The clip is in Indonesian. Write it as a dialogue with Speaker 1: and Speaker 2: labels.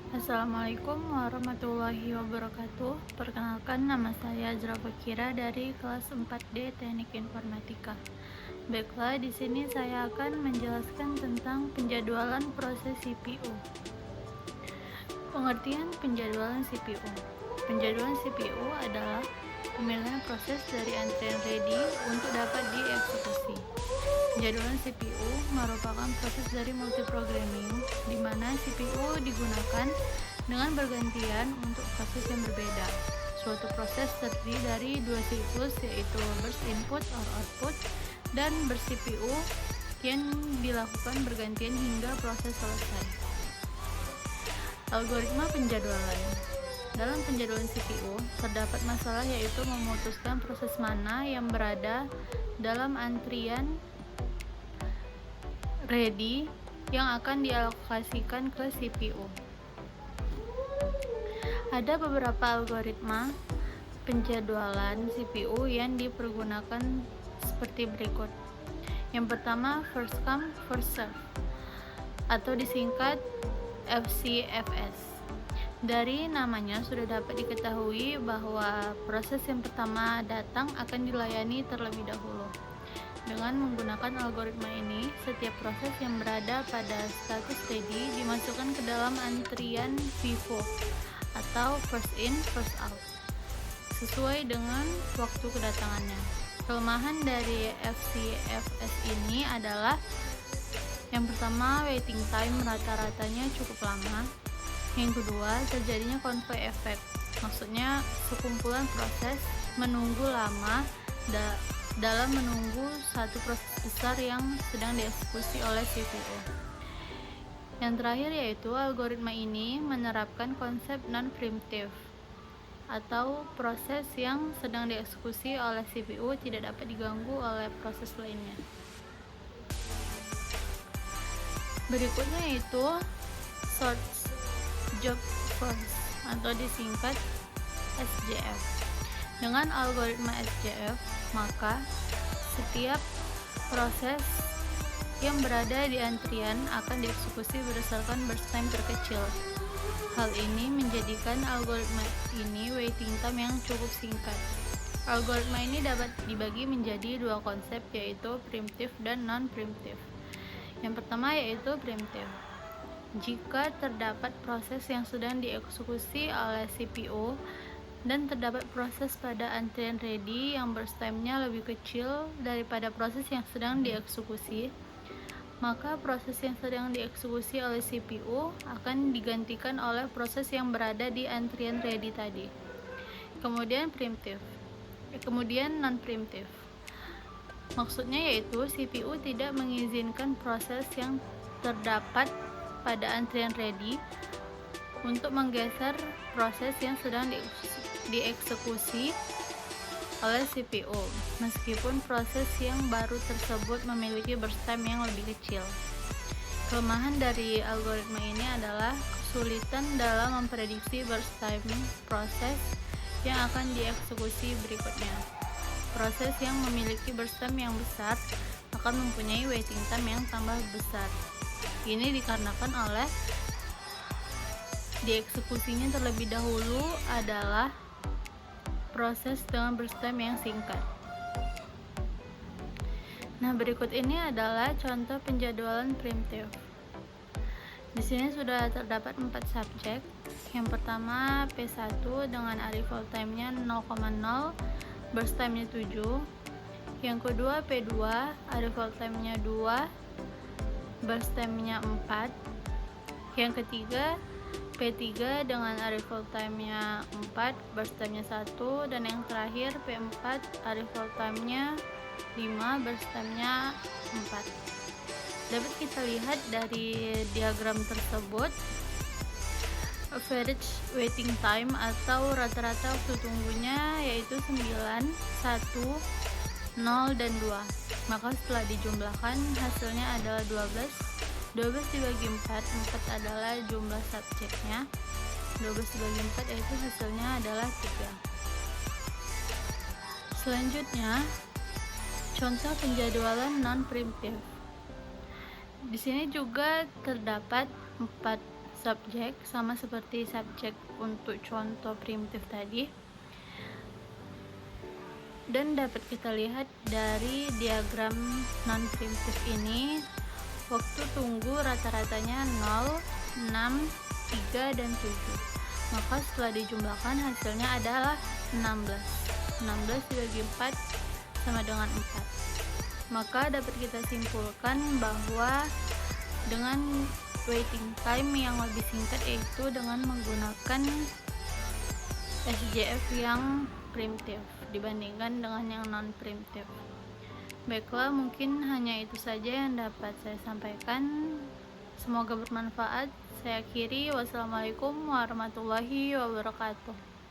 Speaker 1: Assalamualaikum warahmatullahi wabarakatuh. Perkenalkan, nama saya Azra Fakira dari kelas 4D Teknik Informatika. Baiklah, di sini saya akan menjelaskan tentang penjadwalan proses CPU. Pengertian penjadwalan CPU. Penjadwalan CPU adalah pemilihan proses dari antrian ready untuk dapat dieksekusi. Penjadwalan CPU merupakan proses dari multiprogramming di mana CPU digunakan dengan bergantian untuk proses yang berbeda. Suatu proses terdiri dari dua siklus, yaitu burst input or output dan burst CPU yang dilakukan bergantian hingga proses selesai. Algoritma penjadwalan. Dalam penjadwalan CPU, terdapat masalah yaitu memutuskan proses mana yang berada dalam antrian ready yang akan dialokasikan ke CPU. Ada beberapa algoritma penjadwalan CPU yang dipergunakan seperti berikut. Yang pertama, first come first serve atau disingkat FCFS. Dari namanya sudah dapat diketahui bahwa proses yang pertama datang akan dilayani terlebih dahulu. Dengan menggunakan algoritma ini, setiap proses yang berada pada status ready dimasukkan ke dalam antrian FIFO atau first in first out sesuai dengan waktu kedatangannya. Kelemahan dari FCFS ini adalah yang pertama, waiting time rata-ratanya cukup lama. Yang kedua, terjadinya konvoy efek, maksudnya sekumpulan proses menunggu lama dalam menunggu satu proses besar yang sedang dieksekusi oleh CPU. Yang terakhir yaitu algoritma ini menerapkan konsep non-preemptive atau proses yang sedang dieksekusi oleh CPU tidak dapat diganggu oleh proses lainnya. Berikutnya yaitu Short Job First atau disingkat SJF. Dengan algoritma SJF, maka setiap proses yang berada di antrian akan dieksekusi berdasarkan burst time terkecil. Hal ini menjadikan algoritma ini waiting time yang cukup singkat. Algoritma ini dapat dibagi menjadi dua konsep, yaitu preemptive dan non-preemptive. Yang pertama yaitu preemptive. Jika terdapat proses yang sedang dieksekusi oleh CPU dan terdapat proses pada antrian ready yang burst time-nya lebih kecil daripada proses yang sedang dieksekusi, maka proses yang sedang dieksekusi oleh CPU akan digantikan oleh proses yang berada di antrian ready tadi. Kemudian non-preemptive. Maksudnya yaitu CPU tidak mengizinkan proses yang terdapat pada antrian ready untuk menggeser proses yang sedang dieksekusi oleh CPU, meskipun proses yang baru tersebut memiliki burst time yang lebih kecil. Kelemahan dari algoritma ini adalah kesulitan dalam memprediksi burst time proses yang akan dieksekusi berikutnya. Proses yang memiliki burst time yang besar akan mempunyai waiting time yang tambah besar. Ini dikarenakan oleh dieksekusinya terlebih dahulu adalah proses dengan burst time yang singkat. Nah, berikut ini adalah contoh penjadwalan preemptive. Di sini sudah terdapat 4 subjek. Yang pertama P1 dengan arrival time-nya 0,0, burst time-nya 7. Yang kedua P2, arrival time-nya 2, burst time-nya 4. Yang ketiga P3 dengan arrival time-nya 4, burst time-nya 1, dan yang terakhir P4, arrival time-nya 5, burst time-nya 4. Dapat kita lihat dari diagram tersebut, average waiting time atau rata-rata waktu tunggunya yaitu 9, 1, 0, dan 2. Maka setelah dijumlahkan hasilnya adalah 12. 12 dibagi 4 adalah jumlah subjeknya. 12 dibagi 4 yaitu hasilnya adalah 3. Selanjutnya, contoh penjadwalan non-preemptive. Di sini juga terdapat 4 subjek, sama seperti subjek untuk contoh primitif tadi. Dan dapat kita lihat dari diagram non-primitif ini, waktu tunggu rata-ratanya 0, 6, 3, dan 7. Maka setelah dijumlahkan hasilnya adalah 16. 16 dibagi 4 sama dengan 4. Maka dapat kita simpulkan bahwa dengan waiting time yang lebih singkat, yaitu dengan menggunakan SJF yang primitif dibandingkan dengan yang non-primitif. Baiklah, mungkin hanya itu saja yang dapat saya sampaikan. Semoga bermanfaat. Saya akhiri. Wassalamualaikum warahmatullahi wabarakatuh.